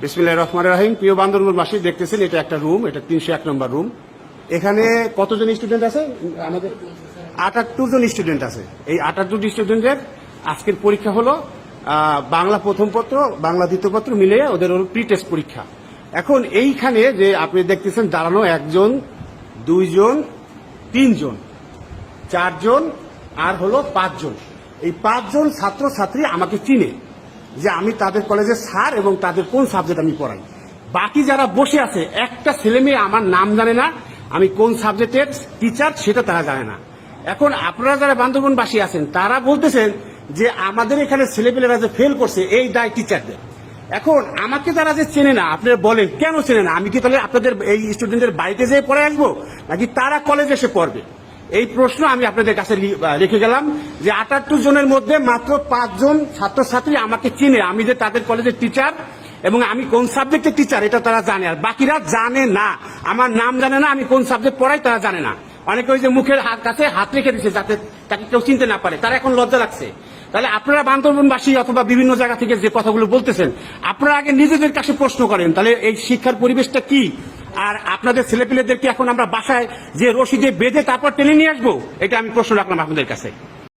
বিসমিল্লাহির রহমানির রহিম। প্রিয় বান্দরবানবাসী, দেখতেছেন এটা একটা রুম, এটা 301 নম্বর রুম। এখানে কতজন স্টুডেন্ট আছে? আমাদের 78 জন স্টুডেন্ট আছে। এই 78 স্টুডেন্টের আজকের পরীক্ষা হলো বাংলা প্রথম পত্র, বাংলা দ্বিতীয় পত্র মিলিয়ে ওদের প্রি টেস্ট পরীক্ষা। এখন এইখানে যে আপনি দেখতেছেন দাঁড়ানো 1 জন, 2 জন, 3 জন, 4 জন আর হলো 5 জন। এই 5 জন ছাত্রছাত্রী আমাকে চিনে যে আমি তাদের কলেজের স্যার এবং তাদের কোন সাবজেক্ট আমি পড়াই। বাকি যারা বসে আছে একটা ছেলে মেয়ে আমার নাম জানে না, আমি কোন সাবজেক্টের টিচার সেটা তারা জানে না। এখন আপনারা যারা বান্দরবানবাসী আছেন তারা বলতেছেন যে আমাদের এখানে ছেলেপেলেরা যে ফেল করছে এই দায় টিচারদের। এখন আমাকে তারা যে চেনে না, আপনারা বলেন কেন চেনে না? আমি কি তাহলে আপনাদের এই স্টুডেন্টের বাড়িতে যেয়ে পড়ে আসবো নাকি তারা কলেজে এসে পড়বে? এই প্রশ্ন আমি আপনাদের কাছে রেখে গেলাম যে 78 জনের মধ্যে মাত্র 5 জন ছাত্রছাত্রী আমাকে চিনে, আমি যে তাদের কলেজের টিচার এবং আমি কোন সাবজেক্টের টিচার এটা তারা জানে, আর বাকিরা জানে না। আমার নাম জানে না, আমি কোন সাবজেক্ট পড়াই তারা জানে না। অনেকে ওই যে মুখের কাছে হাত রেখে দিচ্ছে যাতে তাকে কেউ চিনতে না পারে, তারা এখন লজ্জা লাগছে। তাহলে আপনারা বান্দরবানবাসী অথবা বিভিন্ন জায়গা থেকে যে কথাগুলো বলতেছেন, আপনারা আগে নিজেদের কাছে প্রশ্ন করেন তাহলে এই শিক্ষার পরিবেশটা কি। আর আপনাদের ছেলেপেলেদেরকে এখন আমরা বাসায় যে রশি দিয়ে বেঁধে তারপর টেনে নিয়ে আসবো, এটা আমি প্রশ্ন রাখলাম আপনাদের কাছে।